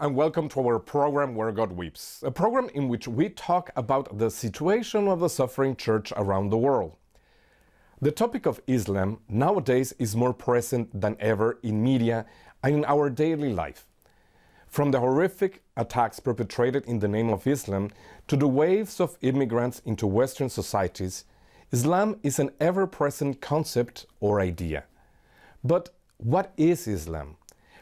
and welcome to our program Where God Weeps, a program in which we talk about the situation of the suffering church around the world. The topic of Islam nowadays is more present than ever in media and in our daily life. From the horrific attacks perpetrated in the name of Islam to the waves of immigrants into Western societies, Islam is an ever-present concept or idea. But what is Islam?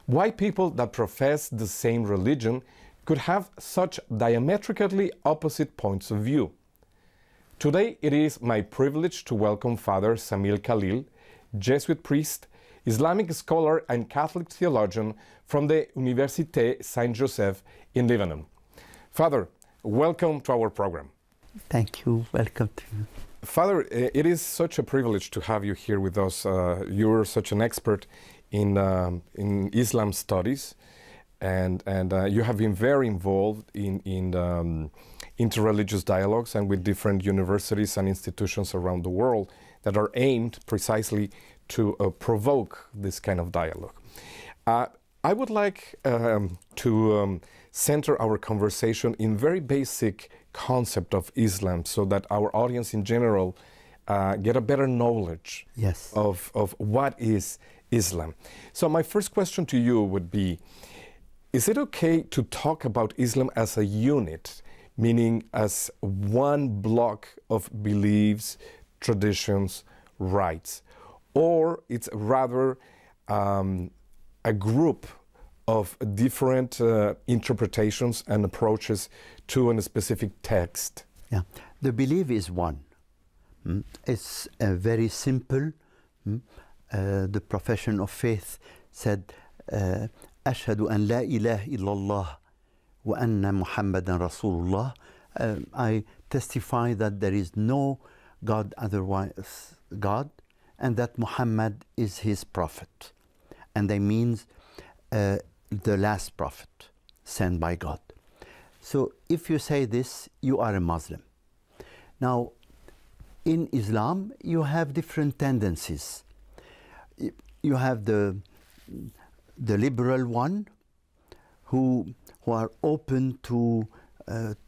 Why people that profess the same religion could have such diametrically opposite points of view? Today it is my privilege to welcome Father Samir Khalil, Jesuit priest, Islamic scholar and Catholic theologian from the Université Saint Joseph in Lebanon. Father, welcome to our program. Thank you. Welcome to you. Father, it is such a privilege to have you here with us. You're such an expert in Islam studies, and you have been very involved in interreligious dialogues and with different universities and institutions around the world that are aimed precisely to provoke this kind of dialogue. I would like to center our conversation in very basic concept of Islam so that our audience in general get a better knowledge Yes. of what is Islam. So my first question to you would be, is it okay to talk about Islam as a unit, meaning as one block of beliefs, traditions, rites, or it's rather a group of different interpretations and approaches to a specific text? Yeah, the belief is one. It's very simple. The profession of faith said, "Ashhadu an la ilaha illallah wa anna Muhammadan Rasulullah." I testify that there is no God otherwise God, and that Muhammad is his prophet, and that means the last prophet sent by God. So if you say this, you are a Muslim. Now, in Islam, you have different tendencies. You have the liberal one, who are open to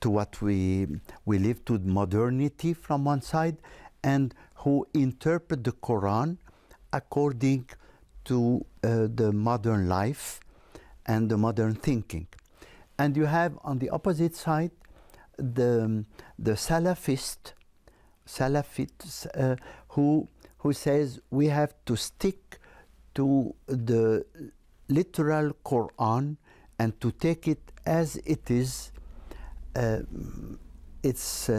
what we live, to modernity from one side, and who interpret the Quran according to the modern life and the modern thinking. And you have on the opposite side the Salafists who says we have to stick to the literal Quran and to take it as it is. It's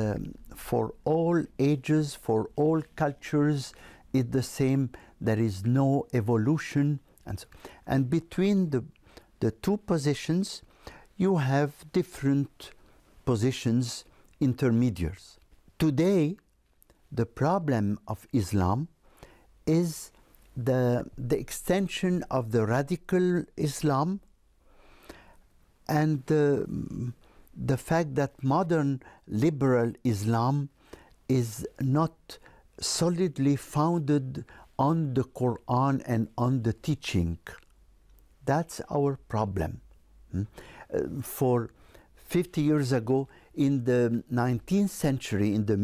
for all ages, for all cultures, it's the same. There is no evolution. And between the two positions, you have different positions, intermediaries. Today, the problem of Islam is the extension of the radical Islam and the fact that modern liberal Islam is not solidly founded on the Quran and on the teaching. That's our problem. For 50 years ago, in the 19th century, in the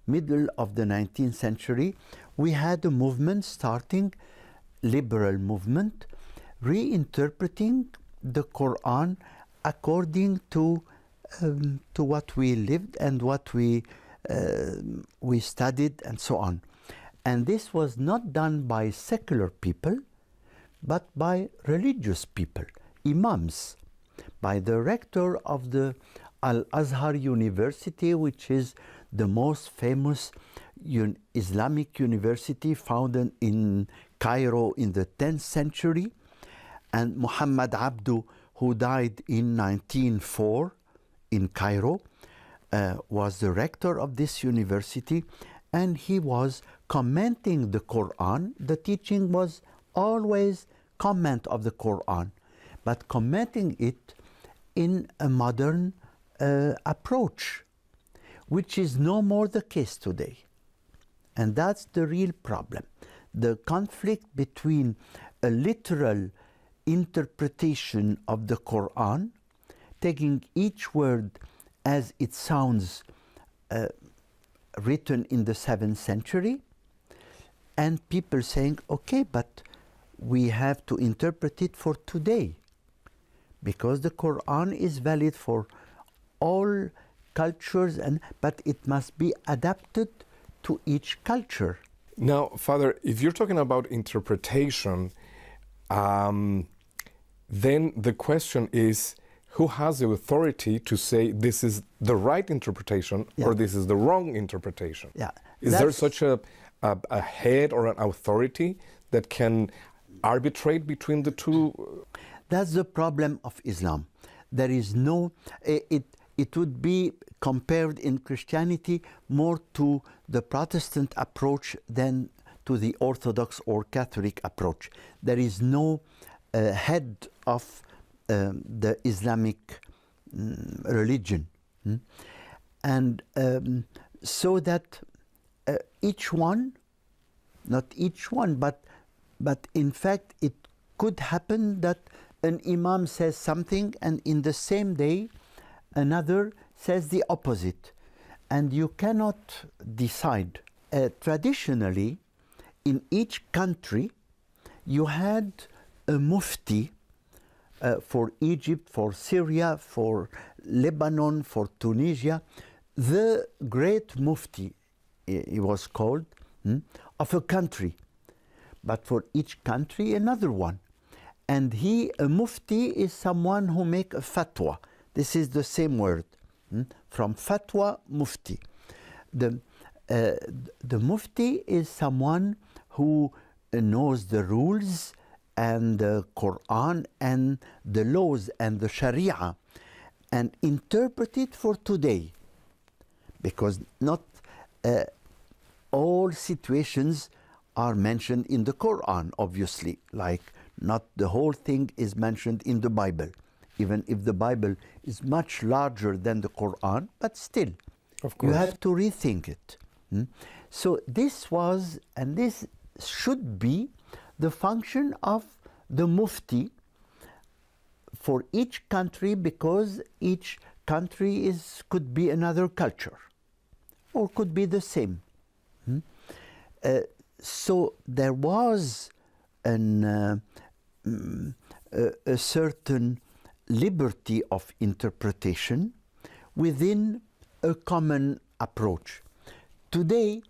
middle of the 19th century, we had a movement starting, liberal movement, reinterpreting the Quran according to what we lived and what we studied and so on. And this was not done by secular people, but by religious people, imams, by the rector of the Al-Azhar University, which is the most famous Islamic university founded in Cairo in the 10th century, and Muhammad Abdu, who died in 1904 in Cairo, was the rector of this university, and he was commenting the Quran. The teaching was always comment of the Quran, but commenting it in a modern approach, which is no more the case today. And that's the real problem. The conflict between a literal interpretation of the Quran, taking each word as it sounds written in the 7th century, and people saying, okay, but we have to interpret it for today, because the Quran is valid for all cultures, but it must be adapted to each culture. Now, Father, if you're talking about interpretation, then the question is, who has the authority to say this is the right interpretation or this is the wrong interpretation? Yeah. Is there such a head or an authority that can arbitrate between the two? That's the problem of Islam. There is no, it would be compared in Christianity more to the Protestant approach than to the Orthodox or Catholic approach. There is no head of the Islamic religion. And so that each one, not each one, but in fact it could happen that an imam says something and in the same day another says the opposite, and you cannot decide. Traditionally, in each country, you had a mufti for Egypt, for Syria, for Lebanon, for Tunisia. The great mufti, he was called, of a country. But for each country, another one. And a mufti is someone who make a fatwa. This is the same word, from fatwa, mufti. The mufti is someone who knows the rules and the Quran and the laws and the Sharia and interpret it for today. Because not all situations are mentioned in the Quran, obviously, like not the whole thing is mentioned in the Bible, even if the Bible is much larger than the Quran, but still, of course, you have to rethink it. So this was, and this should be, the function of the mufti for each country, because each country could be another culture or could be the same. So there was a certain liberty of interpretation within a common approach. Today,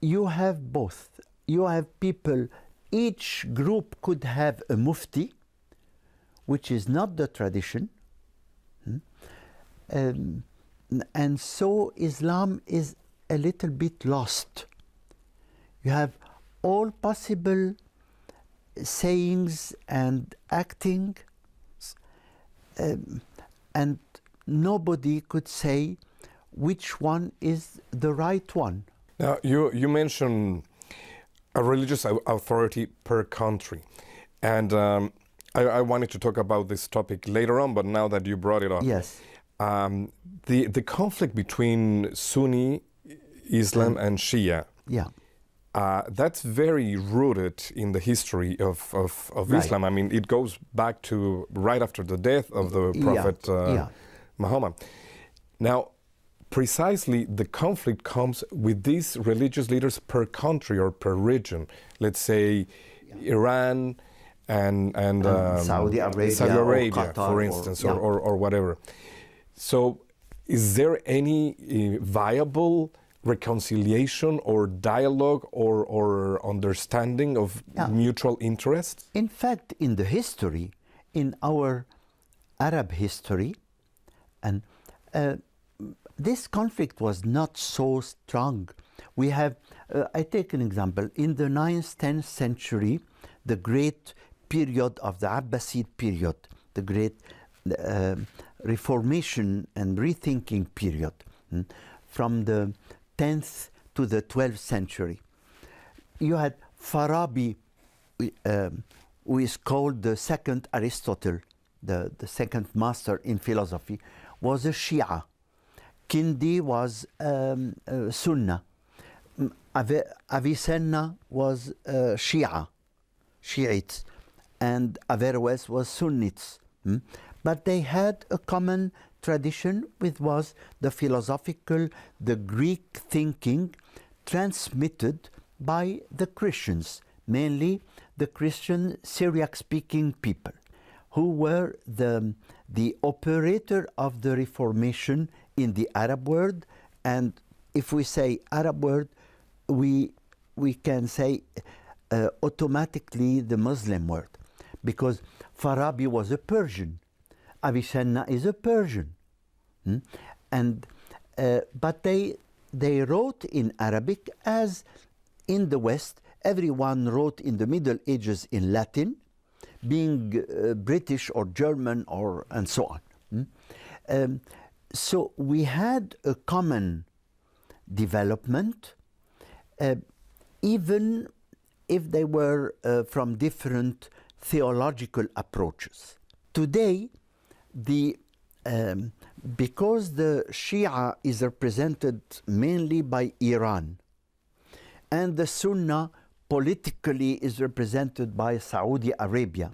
you have both. You have people, each group could have a mufti, which is not the tradition. And so Islam is a little bit lost. You have all possible sayings and acting, and nobody could say which one is the right one. Now, you mentioned a religious authority per country, and I wanted to talk about this topic later on, but now that you brought it up, yes, the conflict between Sunni Islam and Shia, yeah, that's very rooted in the history of right. Islam. I mean, it goes back to right after the death of the Prophet Muhammad. Now, precisely the conflict comes with these religious leaders per country or per region. Let's say Iran and Saudi Arabia, Qatar, for instance, or whatever. So is there any viable reconciliation or dialogue or understanding of mutual interest? In fact, in the history, in our Arab history, and this conflict was not so strong. We have, I take an example, in the 9th, 10th century, the great period of the Abbasid period, the great reformation and rethinking period, from the 10th to the 12th century. You had Farabi, who is called the second Aristotle, the second master in philosophy, was a Shia. Kindi was Sunnah. Avicenna was Shiites. and Averroes was Sunnites. But they had a common tradition, which was the philosophical, the Greek thinking transmitted by the Christians, mainly the Christian Syriac-speaking people, who were the operator of the Reformation in the Arab world. And if we say Arab world, we can say automatically the Muslim world, because Farabi was a Persian, Avicenna is a Persian, and but they wrote in Arabic, as in the West everyone wrote in the Middle Ages in Latin, being British or German or and so on. So we had a common development, even if they were from different theological approaches. Today, because the Shia is represented mainly by Iran, and the Sunnah politically is represented by Saudi Arabia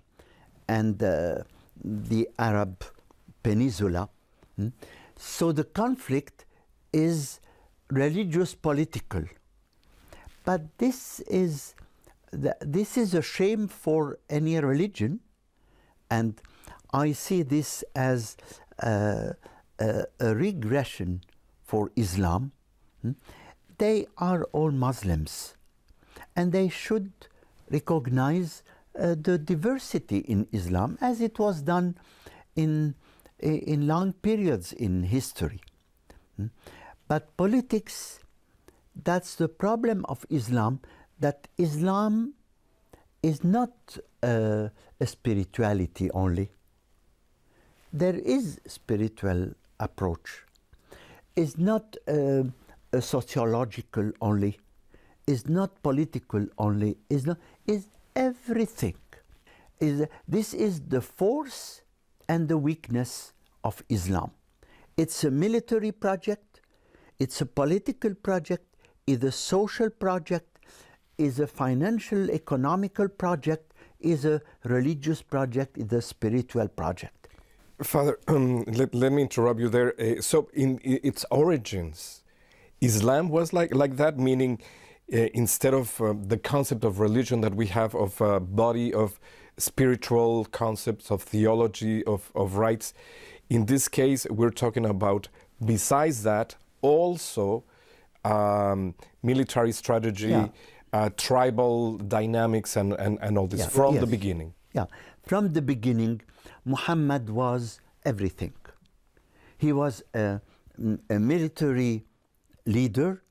and the Arab Peninsula, so the conflict is religious political. But this is a shame for any religion, and I see this as a regression for Islam. They are all Muslims, and they should recognize the diversity in Islam, as it was done in long periods in history. But politics, that's the problem of Islam, that Islam is not a spirituality only. There is spiritual approach. It's not a sociological only. It's not political only. It's everything. This is the force and the weakness of Islam. It's a military project, it's a political project, it's a social project, is a financial, economical project, is a religious project, is a spiritual project. Father, let me interrupt you there. So in its origins, Islam was like that, meaning instead of the concept of religion that we have, of a body of spiritual concepts, of theology, of rights, in this case we're talking about, besides that, also military strategy, tribal dynamics and all this, from the beginning. Yeah, from the beginning, Muhammad was everything. He was a military leader.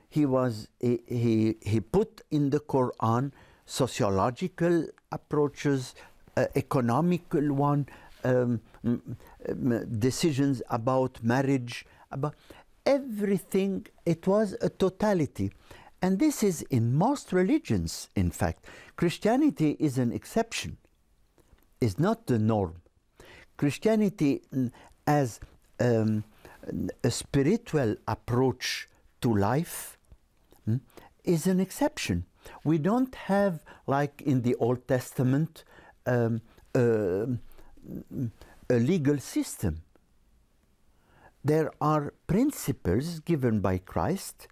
He put in the Quran sociological approaches, economical one, decisions about marriage, about everything. It was a totality. And this is in most religions, in fact. Christianity is an exception, is not the norm. Christianity as a spiritual approach to life is an exception. We don't have, like in the Old Testament, a legal system. There are principles given by Christ,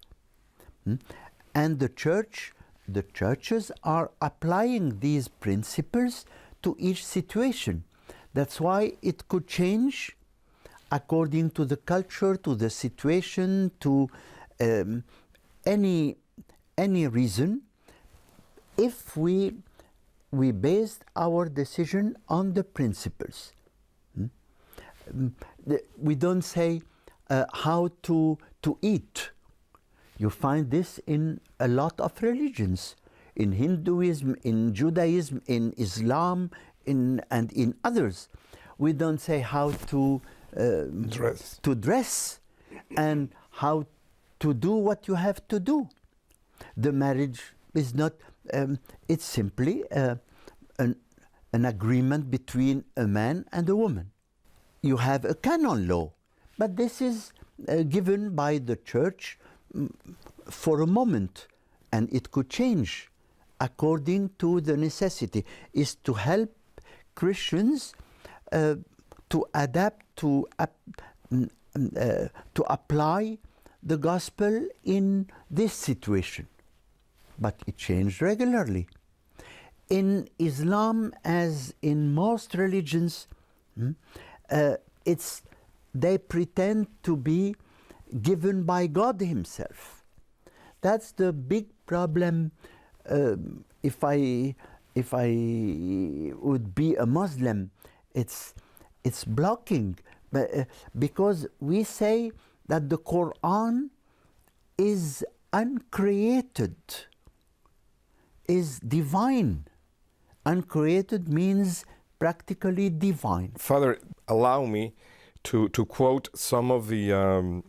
and the churches are applying these principles to each situation. That's why it could change according to the culture, to the situation, to any reason, if we based our decision on the principles. We don't say how to eat. You find this in a lot of religions, in Hinduism, in Judaism, in Islam, and in others. We don't say how to dress and how to do what you have to do. The marriage is not, it's simply an agreement between a man and a woman. You have a canon law, but this is given by the church for a moment, and it could change according to the necessity. Is to help Christians to adapt, to apply the gospel in this situation. But it changed regularly. In Islam, as in most religions, they pretend to be given by God Himself. That's the big problem. If I would be a Muslim, it's blocking, because we say that the Quran is uncreated, is divine. Uncreated means practically divine. Father, allow me to quote some of the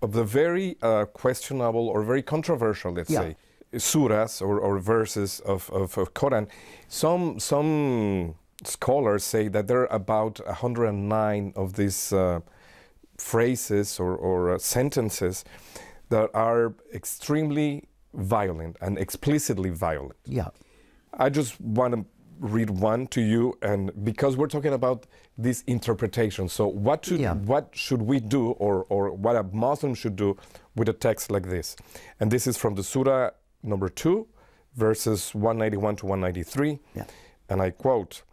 very questionable or very controversial, let's say, surahs or verses of Quran. Some scholars say that there are about 109 of these phrases or sentences that are extremely violent and explicitly violent. Yeah. I just want to read one to you, and because we're talking about this interpretation, so what should we do, or what a Muslim should do with a text like this? And this is from the Surah number 2, verses 191 to 193, and I quote,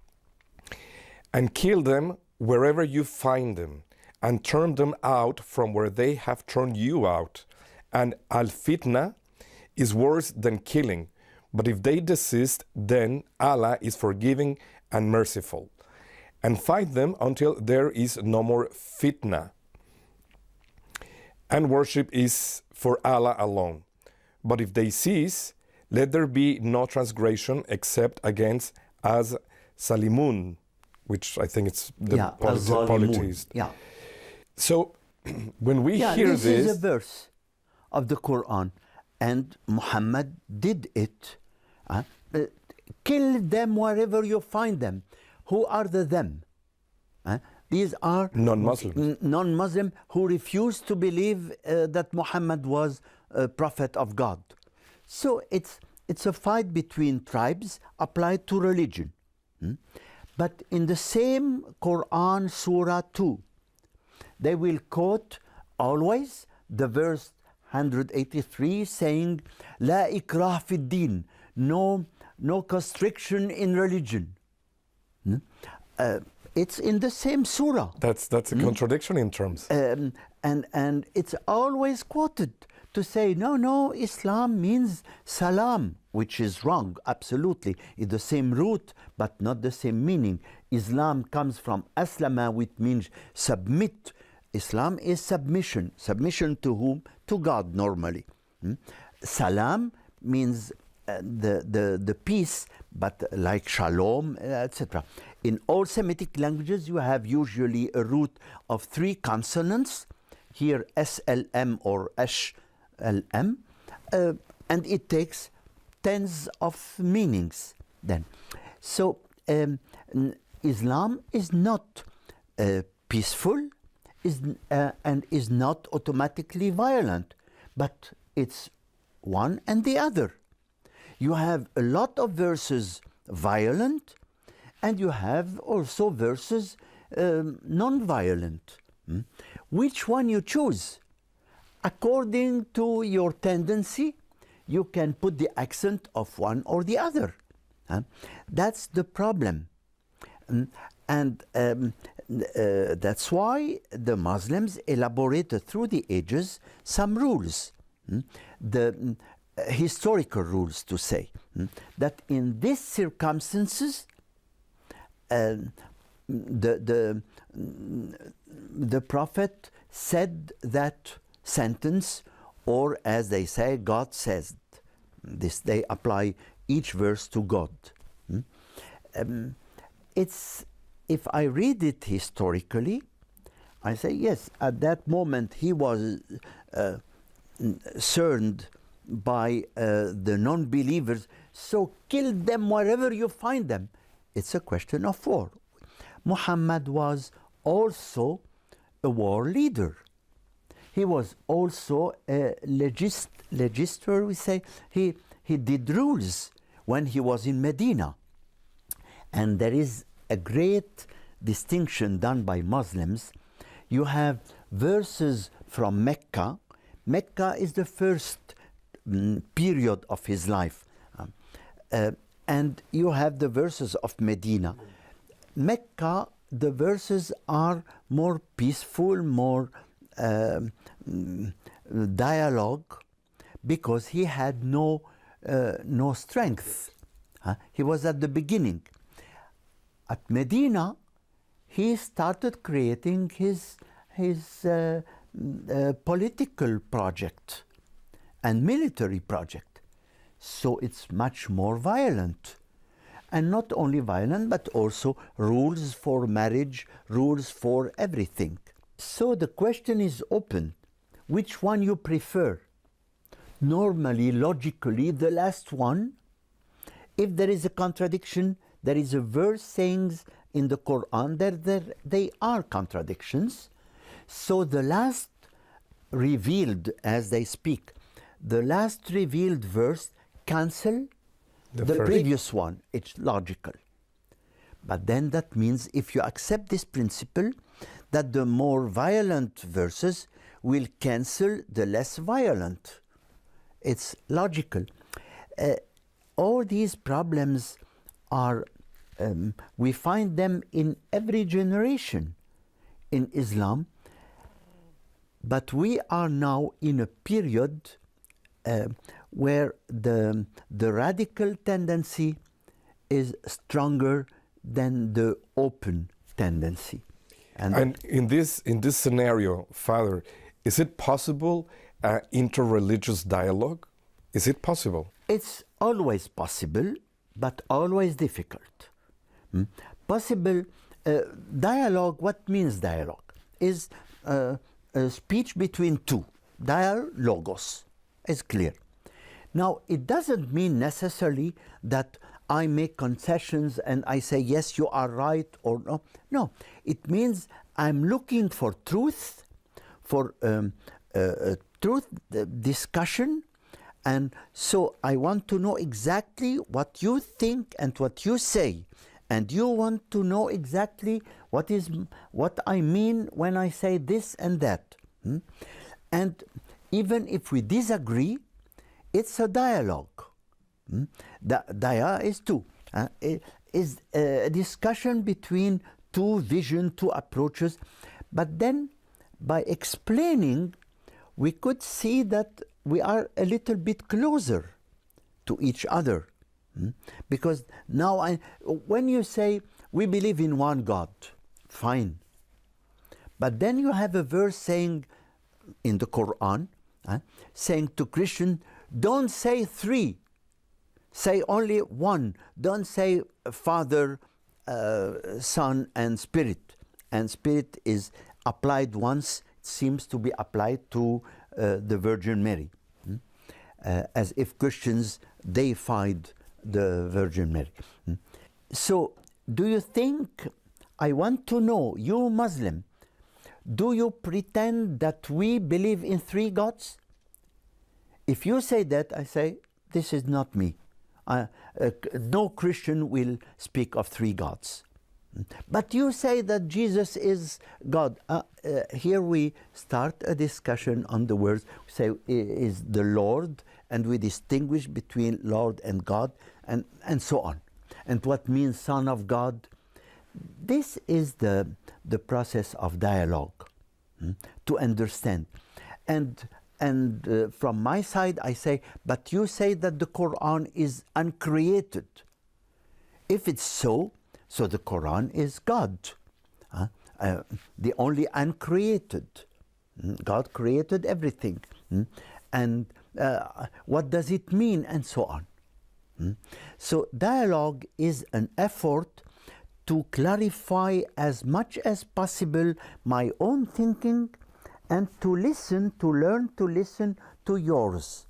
"And kill them wherever you find them, and turn them out from where they have turned you out. And al-fitna is worse than killing. But if they desist, then Allah is forgiving and merciful. And fight them until there is no more fitna. And worship is for Allah alone. But if they cease, let there be no transgression except against as-salimun," which I think it's the polytheist. Yeah. So when we hear this is a verse of the Quran, and Muhammad did it. Kill them wherever you find them. Who are the them? These are non-Muslim who refuse to believe that Muhammad was a prophet of God. So it's a fight between tribes applied to religion. But in the same Quran, Surah 2, they will quote always the verse 183 saying, "La ikrah fi din," no constriction in religion. It's in the same surah. That's a contradiction in terms. And it's always quoted to say, no, Islam means salam, which is wrong, absolutely. It's the same root, but not the same meaning. Islam comes from aslama, which means submit. Islam is submission. Submission to whom? To God, normally. Salam means the peace, but like shalom, etc. In all Semitic languages, you have usually a root of 3 consonants. Here, SLM or SLM, and it takes tens of meanings then. So Islam is not peaceful, and is not automatically violent, but it's one and the other. You have a lot of verses violent, and you have also verses non-violent. Which one you choose? According to your tendency, you can put the accent of one or the other. That's the problem. And that's why the Muslims elaborated through the ages some rules, the historical rules to say, that in these circumstances, the Prophet said that sentence, or as they say, God says. This, they apply each verse to God. If I read it historically, I say, yes, at that moment he was cerned by the non-believers, so kill them wherever you find them. It's a question of war. Muhammad was also a war leader. He was also a legislator, we say. He did rules when he was in Medina. And there is a great distinction done by Muslims. You have verses from Mecca. Mecca is the first period of his life. And you have the verses of Medina. Mecca, the verses are more peaceful, more dialogue, because he had no strength. He was at the beginning. At Medina, he started creating his political project and military project. So it's much more violent. And not only violent, but also rules for marriage, rules for everything. So the question is open. Which one you prefer? Normally, logically, the last one. If there is a contradiction, there is a verse saying in the Quran that they are contradictions. So the last revealed, as they speak, the last revealed verse cancel the previous one. It's logical. But then that means if you accept this principle, that the more violent verses will cancel the less violent. It's logical. All these problems are, we find them in every generation in Islam, but we are now in a period where the radical tendency is stronger than the open tendency. And in this scenario, Father, is it possible interreligious dialogue? Is it possible? It's always possible, but always difficult. Possible dialogue. What means dialogue? Is a speech between two. Dialogos is clear. Now, it doesn't mean necessarily that I make concessions and I say, yes, you are right, or no. No, it means I'm looking for truth, for truth discussion, and so I want to know exactly what you think and what you say, and you want to know exactly what I mean when I say this and that. And even if we disagree, it's a dialogue. Dia is two. It is a discussion between two visions, two approaches. But then, by explaining, we could see that we are a little bit closer to each other. Because now, when you say, we believe in one God, fine. But then you have a verse saying, in the Quran, saying to Christian, don't say three, say only one. Don't say Father, Son, and Spirit. And Spirit is applied once, it seems to be applied to the Virgin Mary. As if Christians deified the Virgin Mary. So, do you think, I want to know, you Muslim, do you pretend that we believe in three gods? If you say that, I say, this is not me. No Christian will speak of three gods. But you say that Jesus is God. Here we start a discussion on the words. We say, is the Lord, and we distinguish between Lord and God, and so on. And what means Son of God? This is the process of dialogue, to understand. And from my side, I say, but you say that the Quran is uncreated. If it's so the Quran is God, the only uncreated. God created everything. And what does it mean? And so on. So dialogue is an effort to clarify as much as possible my own thinking, and to listen, to learn to listen to yours.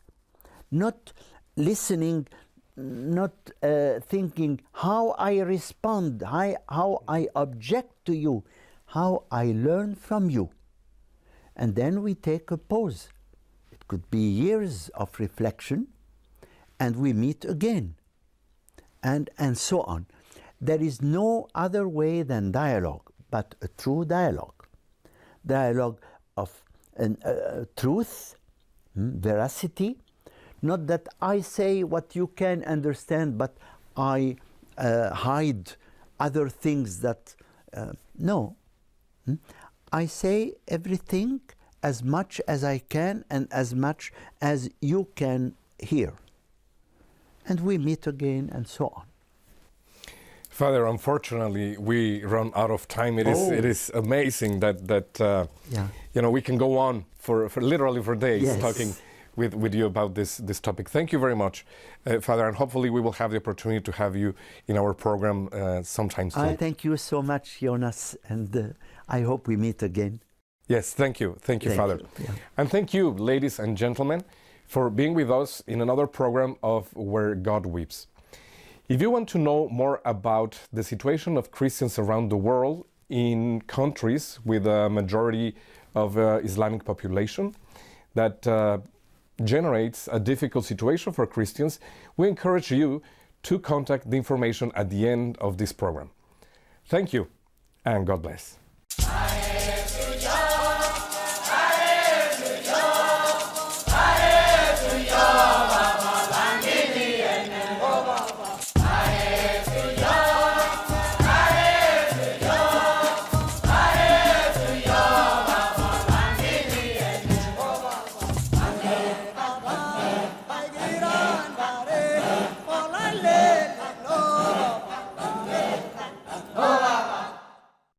Not listening, not thinking how I respond, how I object to you, how I learn from you. And then we take a pause. It could be years of reflection, and we meet again, and so on. there is no other way than dialogue, but a true dialogue. Dialogue of truth, veracity, not that I say what you can understand, but I hide other things that, no. I say everything as much as I can and as much as you can hear. And we meet again and so on. Father, unfortunately, we run out of time. It is amazing that we can go on for literally for days talking with you about this topic. Thank you very much, Father, and hopefully we will have the opportunity to have you in our program sometime soon. Thank you so much, Jonas, and I hope we meet again. Yes, thank you, Father. Yeah. And thank you, ladies and gentlemen, for being with us in another program of Where God Weeps. If you want to know more about the situation of Christians around the world in countries with a majority of Islamic population that generates a difficult situation for Christians, we encourage you to contact the information at the end of this program. Thank you, and God bless.